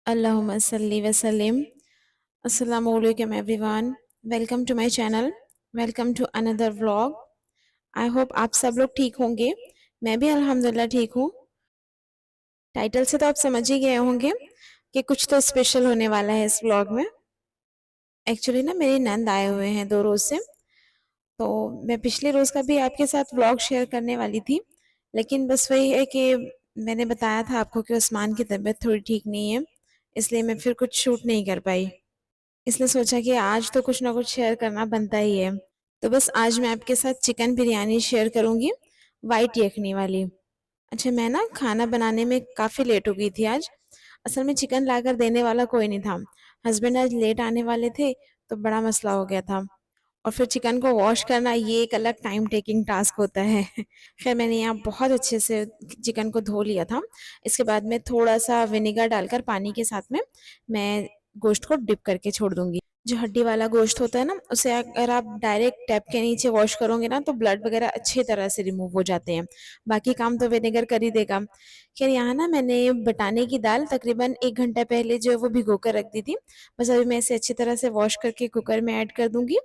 Allahumma salli wa sallim. Assalamu alaikum everyone. Welcome to my channel. Welcome to another vlog. I hope आप सब लोग ठीक होंगे। मैं भी अल्हम्दुलिल्लाह ठीक हूँ। टाइटल से तो आप समझ ही गए होंगे कि कुछ तो स्पेशल होने वाला है इस व्लॉग में। एक्चुअली ना मेरी नंद आए हुए हैं 2 रोज से, तो मैं पिछले रोज का भी आपके साथ व्लॉग शेयर करने वाली थी, लेकिन बस वही है कि मैंने बताया था आपको कि उस्मान की तबीयत थोड़ी ठीक नहीं है, इसलिए मैं फिर कुछ शूट नहीं कर पाई। इसलिए सोचा कि आज तो कुछ ना कुछ शेयर करना बनता ही है। तो बस आज मैं आपके साथ चिकन बिरयानी शेयर करूंगी, वाइट यखनी वाली। अच्छा, मैं ना खाना बनाने में काफ़ी लेट हो गई थी आज। असल में चिकन लाकर देने वाला कोई नहीं था। हस्बैंड आज लेट आने वाले थे, तो बड़ा मसला हो गया था। और फिर चिकन को वॉश करना ये एक अलग टाइम टेकिंग टास्क होता है। खैर मैंने यहाँ बहुत अच्छे से चिकन को धो लिया था। इसके बाद में थोड़ा सा विनेगर डालकर पानी के साथ में मैं गोश्त को डिप करके छोड़ दूंगी। जो हड्डी वाला गोश्त होता है ना, उसे अगर आप डायरेक्ट टैप के नीचे वॉश करोगे ना, तो ब्लड वगैरह अच्छी तरह से रिमूव हो जाते हैं। बाकी काम तो विनेगर कर ही देगा। खैर यहाँ ना मैंने बटाने की दाल तकरीबन 1 घंटा पहले जो है वो भिगो कर रख दी थी। बस अभी मैं इसे अच्छी तरह से वॉश करके कुकर में ऐड कर दूंगी,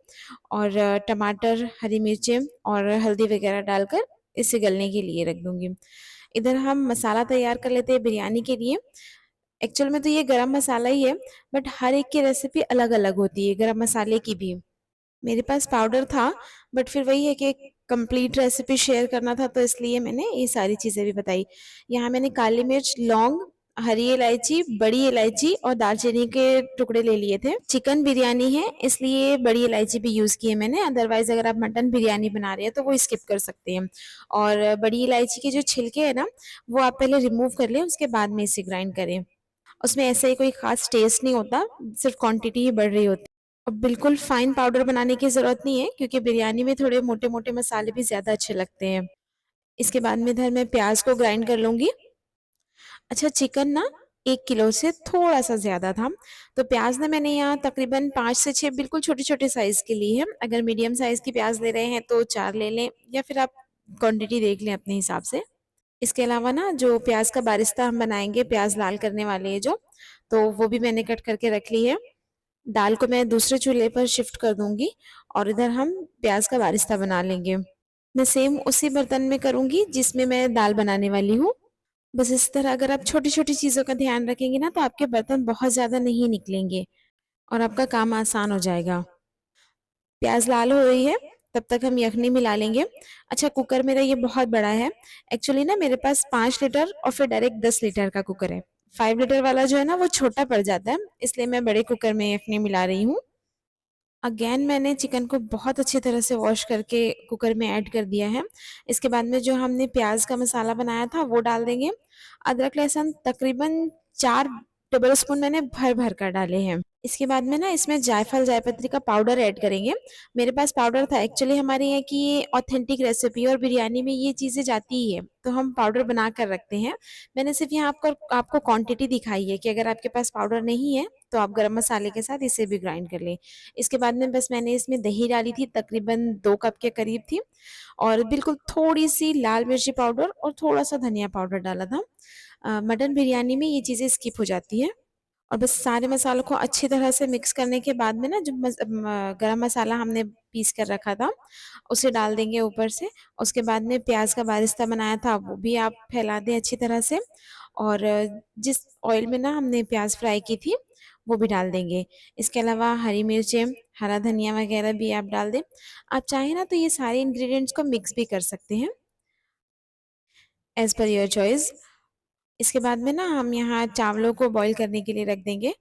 और टमाटर, हरी मिर्चें और हल्दी वगैरह डालकर इसे गलने के लिए रख दूंगी। इधर हम मसाला तैयार कर लेते हैं बिरयानी के लिए। एक्चुअल में तो ये गरम मसाला ही है, बट हर एक की रेसिपी अलग अलग होती है गरम मसाले की भी। मेरे पास पाउडर था, बट फिर वही है कि कंप्लीट रेसिपी शेयर करना था, तो इसलिए मैंने ये सारी चीज़ें भी बताई। यहाँ मैंने काली मिर्च, लौंग, हरी इलायची, बड़ी इलायची और दालचीनी के टुकड़े ले लिए थे। चिकन बिरयानी है इसलिए बड़ी इलायची भी यूज़ की है मैंने, अदरवाइज अगर आप मटन बिरयानी बना रहे हैं तो वो स्किप कर सकते हैं। और बड़ी इलायची के जो छिलके हैं ना, वो आप पहले रिमूव कर लें, उसके बाद में इसे ग्राइंड करें। उसमें ऐसा ही कोई खास टेस्ट नहीं होता, सिर्फ क्वांटिटी ही बढ़ रही होती है। और बिल्कुल फाइन पाउडर बनाने की ज़रूरत नहीं है, क्योंकि बिरयानी में थोड़े मोटे मोटे मसाले भी ज़्यादा अच्छे लगते हैं। इसके बाद में इधर मैं प्याज को ग्राइंड कर लूँगी। अच्छा, चिकन ना 1 किलो से थोड़ा सा ज़्यादा था, तो प्याज ना मैंने यहाँ तकरीबन 5 से 6 बिल्कुल छोटे छोटे साइज़ के लिए है। अगर मीडियम साइज़ की प्याज ले रहे हैं तो 4 ले लें, या फिर आप क्वांटिटी देख लें अपने हिसाब से। इसके अलावा ना जो प्याज का बारिस्ता हम बनाएंगे, प्याज लाल करने वाले हैं जो, तो वो भी मैंने कट करके रख ली है। दाल को मैं दूसरे चूल्हे पर शिफ्ट कर दूंगी, और इधर हम प्याज का बारिस्ता बना लेंगे। मैं सेम उसी बर्तन में करूंगी जिसमें मैं दाल बनाने वाली हूँ। बस इस तरह अगर आप छोटी छोटी चीज़ों का ध्यान रखेंगे ना, तो आपके बर्तन बहुत ज़्यादा नहीं निकलेंगे और आपका काम आसान हो जाएगा। प्याज लाल हो रही है, तब तक हम यखनी मिला लेंगे। अच्छा, कुकर मेरा ये बहुत बड़ा है। एक्चुअली ना मेरे पास 5 लीटर और फिर डायरेक्ट 10 लीटर का कुकर है। 5 लीटर वाला जो है ना वो छोटा पड़ जाता है, इसलिए मैं बड़े कुकर में यखनी मिला रही हूँ। अगेन मैंने चिकन को बहुत अच्छी तरह से वॉश करके कुकर में ऐड कर दिया है। इसके बाद में जो हमने प्याज का मसाला बनाया था वो डाल देंगे। अदरक लहसुन तकरीबन 4 टेबल स्पून मैंने भर भर कर डाले हैं। इसके बाद में ना इसमें जायफल जायपत्री का पाउडर ऐड करेंगे। मेरे पास पाउडर था, एक्चुअली हमारे यहाँ की ये ऑथेंटिक रेसिपी और बिरयानी में ये चीज़ें जाती ही है, तो हम पाउडर बना कर रखते हैं। मैंने सिर्फ यहाँ आपको क्वांटिटी दिखाई है कि अगर आपके पास पाउडर नहीं है तो आप गरम मसाले के साथ इसे भी ग्राइंड कर लें। इसके बाद में बस मैंने इसमें दही डाली थी, तकरीबन 2 कप के करीब थी, और बिल्कुल थोड़ी सी लाल मिर्ची पाउडर और थोड़ा सा धनिया पाउडर डाला था। मटन बिरयानी में ये चीज़ें स्किप हो जाती है। और बस सारे मसालों को अच्छी तरह से मिक्स करने के बाद में ना जो गरम मसाला हमने पीस कर रखा था उसे डाल देंगे ऊपर से। उसके बाद में प्याज का बारिस्ता बनाया था वो भी आप फैला दें अच्छी तरह से, और जिस ऑयल में ना हमने प्याज फ्राई की थी वो भी डाल देंगे। इसके अलावा हरी मिर्चें, हरा धनिया वगैरह भी आप डाल दें। आप चाहें ना तो ये सारे इंग्रेडिएंट्स को मिक्स भी कर सकते हैं, एज पर योर चॉइस। इसके बाद में ना हम यहाँ चावलों को बॉईल करने के लिए रख देंगे।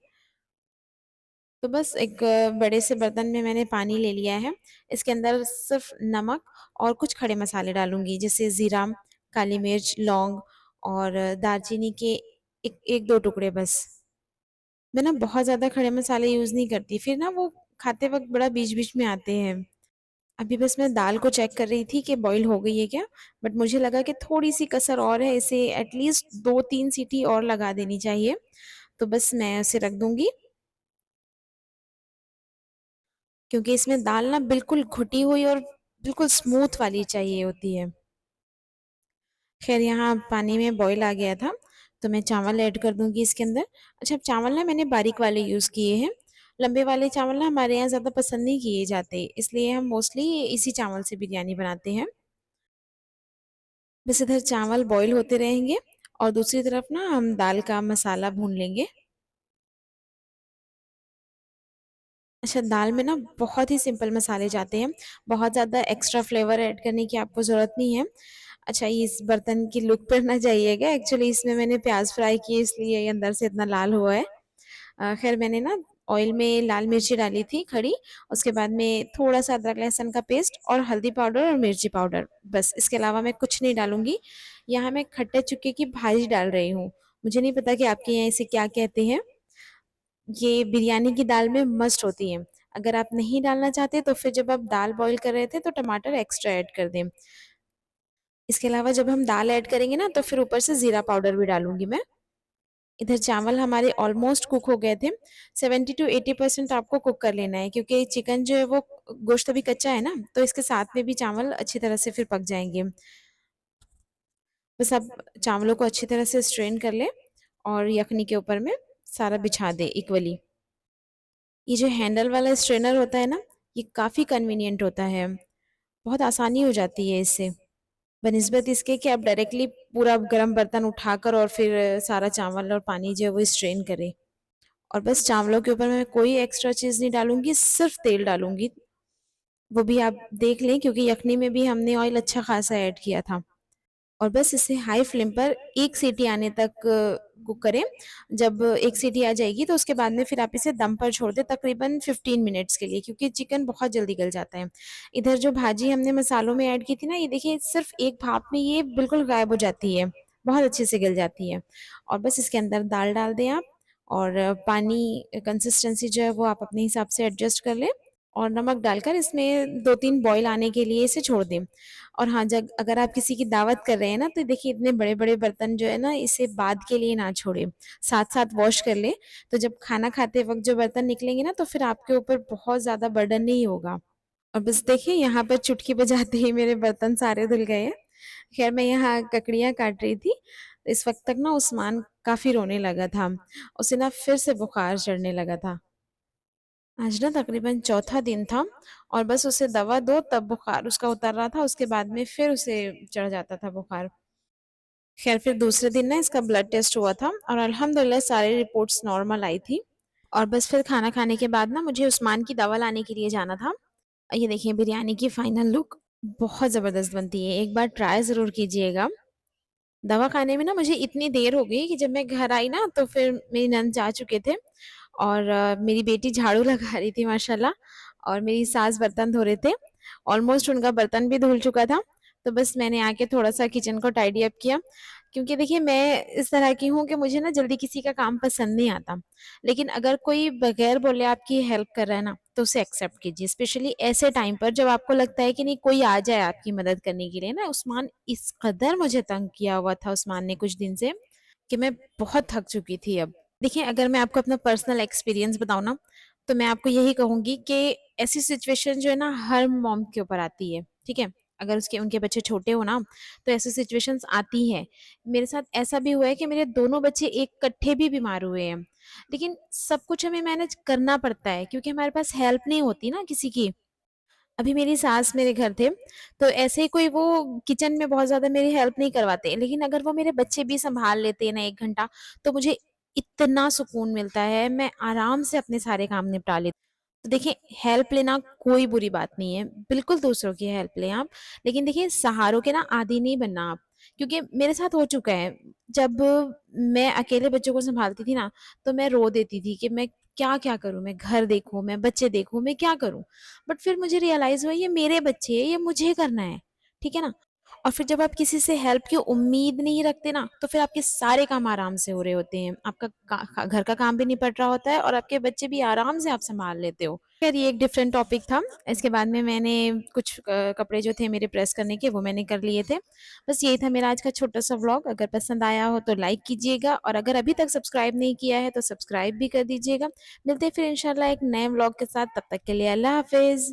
तो बस एक बड़े से बर्तन में मैंने पानी ले लिया है। इसके अंदर सिर्फ नमक और कुछ खड़े मसाले डालूंगी, जैसे ज़ीरा, काली मिर्च, लौंग और दालचीनी के एक एक दो टुकड़े बस। मैं ना बहुत ज़्यादा खड़े मसाले यूज़ नहीं करती, फिर ना वो खाते वक्त बड़ा बीच बीच में आते हैं। अभी बस मैं दाल को चेक कर रही थी कि बॉईल हो गई है क्या, बट मुझे लगा कि थोड़ी सी कसर और है, इसे एटलीस्ट 2-3 सीटी और लगा देनी चाहिए। तो बस मैं उसे रख दूंगी, क्योंकि इसमें दाल ना बिल्कुल घुटी हुई और बिल्कुल स्मूथ वाली चाहिए होती है। खैर यहाँ पानी में बॉईल आ गया था, तो मैं चावल ऐड कर दूँगी इसके अंदर। अच्छा, चावल ना मैंने बारीक वाले यूज़ किए हैं, लंबे वाले चावल ना हमारे यहाँ ज़्यादा पसंद नहीं किए जाते, इसलिए हम मोस्टली इसी चावल से बिरयानी बनाते हैं। बस इधर चावल बॉईल होते रहेंगे और दूसरी तरफ ना हम दाल का मसाला भून लेंगे। अच्छा, दाल में ना बहुत ही सिंपल मसाले जाते हैं, बहुत ज़्यादा एक्स्ट्रा फ्लेवर ऐड करने की आपको ज़रूरत नहीं है। अच्छा, ये इस बर्तन की लुक पर ना जाइएगा, एक्चुअली इसमें मैंने प्याज़ फ्राई किए इसलिए ये अंदर से इतना लाल हुआ है। खैर मैंने ना ऑयल में लाल मिर्ची डाली थी खड़ी, उसके बाद में थोड़ा-सा अदरक लहसुन का पेस्ट और हल्दी पाउडर और मिर्ची पाउडर, बस इसके अलावा मैं कुछ नहीं डालूँगी। यहाँ मैं खट्टे चुके की भाजी डाल रही हूँ। मुझे नहीं पता कि आपके यहाँ इसे क्या कहते हैं। ये बिरयानी की दाल में मस्ट होती है। अगर आप नहीं डालना चाहते तो फिर जब आप दाल बॉयल कर रहे थे तो टमाटर एक्स्ट्रा ऐड कर दें। इसके अलावा जब हम दाल ऐड करेंगे ना तो फिर ऊपर से ज़ीरा पाउडर भी डालूँगी मैं। इधर चावल हमारे ऑलमोस्ट कुक हो गए थे। 70 टू 80% आपको कुक कर लेना है क्योंकि चिकन जो है वो गोश्त अभी कच्चा है ना, तो इसके साथ में भी चावल अच्छी तरह से फिर पक जाएँगे। बस आप चावलों को अच्छी तरह से स्ट्रेन कर लें और यखनी के ऊपर में सारा बिछा दें इक्वली। ये जो हैंडल वाला स्ट्रेनर होता है ना, ये काफ़ी कन्वीनियंट होता है। बहुत आसानी हो जाती है इससे। बनिस्बत इसके कि आप डायरेक्टली पूरा गरम बर्तन उठाकर और फिर सारा चावल और पानी जो है वो स्ट्रेन करें। और बस चावलों के ऊपर मैं कोई एक्स्ट्रा चीज़ नहीं डालूँगी, सिर्फ़ तेल डालूँगी। वो भी आप देख लें क्योंकि यखनी में भी हमने ऑयल अच्छा खासा ऐड किया था। और बस इसे हाई फ्लेम पर 1 सीटी आने तक कुक करें। जब 1 सीटी आ जाएगी तो उसके बाद में फिर आप इसे दम पर छोड़ दें तकरीबन 15 मिनट्स के लिए क्योंकि चिकन बहुत जल्दी गल जाता है। इधर जो भाजी हमने मसालों में ऐड की थी ना, ये देखिए सिर्फ़ एक भाप में ये बिल्कुल गायब हो जाती है, बहुत अच्छे से गल जाती है। और बस इसके अंदर दाल डाल दें आप और पानी कंसिस्टेंसी जो है वो आप अपने हिसाब से एडजस्ट कर लें और नमक डालकर इसमें 2-3 बॉयल आने के लिए इसे छोड़ दें। और हाँ, जब अगर आप किसी की दावत कर रहे हैं ना, तो देखिए इतने बड़े-बड़े बर्तन जो है ना, इसे बाद के लिए ना छोड़ें, साथ-साथ वॉश कर लें। तो जब खाना खाते वक़्त जो बर्तन निकलेंगे ना, तो फिर आपके ऊपर बहुत ज़्यादा बर्डन नहीं होगा। और बस देखिए यहाँ पर चुटकी बजाते ही मेरे बर्तन सारे धुल गए हैं। ख़ैर मैं यहाँ ककड़ियाँ काट रही थी, इस वक़्त तक ना उस्मान काफ़ी रोने लगा था। उसे ना फिर से बुखार चढ़ने लगा था। आज ना तकरीबन चौथा दिन था और बस उसे दवा दो तब बुखार उसका उतर रहा था, उसके बाद में फिर उसे चढ़ जाता था बुखार। खैर फिर दूसरे दिन ना इसका ब्लड टेस्ट हुआ था और अल्हम्दुलिल्लाह सारी रिपोर्ट्स नॉर्मल आई थी। और बस फिर खाना खाने के बाद ना मुझे उस्मान की दवा लाने के लिए जाना था। ये देखिए बिरयानी की फाइनल लुक बहुत ज़बरदस्त बनती है, एक बार ट्राई ज़रूर कीजिएगा। दवा खाने में ना मुझे इतनी देर हो गई कि जब मैं घर आई ना तो फिर मेरी नंद जा चुके थे और मेरी बेटी झाड़ू लगा रही थी माशाल्लाह और मेरी सास बर्तन धो रहे थे। ऑलमोस्ट उनका बर्तन भी धुल चुका था, तो बस मैंने आके थोड़ा-सा किचन को टाइडी अप किया। क्योंकि देखिए मैं इस तरह की हूँ कि मुझे ना जल्दी किसी का काम पसंद नहीं आता। लेकिन अगर कोई बगैर बोले आपकी हेल्प कर रहा है ना, तो उसे एक्सेप्ट कीजिए। स्पेशली ऐसे टाइम पर जब आपको लगता है कि नहीं कोई आ जाए आपकी मदद करने के लिए ना। उस्मान इस कदर मुझे तंग किया हुआ था उस्मान ने कुछ दिन से कि मैं बहुत थक चुकी थी अब। देखिए, अगर मैं आपको अपना पर्सनल एक्सपीरियंस बताऊँ ना, तो मैं आपको यही कहूँगी कि ऐसी सिचुएशन जो है ना हर मॉम के ऊपर आती है, ठीक है? अगर उसके उनके बच्चे छोटे हो ना, तो ऐसी सिचुएशंस आती हैं। मेरे साथ ऐसा भी हुआ है कि मेरे दोनों बच्चे इकट्ठे भी बीमार हुए हैं। लेकिन सब कुछ हमें मैनेज करना पड़ता है क्योंकि हमारे पास हेल्प नहीं होती ना किसी की। अभी मेरी सास मेरे घर थे, तो ऐसे ही कोई वो किचन में बहुत ज़्यादा मेरी हेल्प नहीं करवाते, लेकिन अगर वो मेरे बच्चे भी सँभाल लेते हैं ना 1 घंटा, तो मुझे इतना सुकून मिलता है, मैं आराम से अपने सारे काम निपटा लेती। तो देखिए, हेल्प लेना कोई बुरी बात नहीं है, बिल्कुल दूसरों की हेल्प लें आप, लेकिन देखिए सहारों के ना आदी नहीं बनना आप, क्योंकि मेरे साथ हो चुका है। जब मैं अकेले बच्चों को सँभालती थी ना, तो मैं रो देती थी कि मैं क्या-क्या करूँ? मैं घर देखूँ, मैं बच्चे देखूँ, मैं क्या करूँ? बट फिर मुझे रियलाइज़ हुआ ये मेरे बच्चे हैं, ये मुझे करना है, ठीक है ना? और फिर जब आप किसी से हेल्प की उम्मीद नहीं रखते ना, तो फिर आपके सारे काम आराम से हो रहे होते हैं। आपका घर का काम भी निपट रहा होता है और आपके बच्चे भी आराम से आप सँभाल लेते हो। खैर ये एक डिफरेंट टॉपिक था। इसके बाद में मैंने कुछ कपड़े जो थे मेरे प्रेस करने के वो मैंने कर लिए थे। बस यही था मेरा आज का छोटा-सा व्लॉग। अगर पसंद आया हो तो लाइक कीजिएगा और अगर अभी तक सब्सक्राइब नहीं किया है तो सब्सक्राइब भी कर दीजिएगा। मिलते हैं फिर इंशाल्लाह एक नए व्लॉग के साथ, तब तक के लिए अल्लाह हाफ़िज़।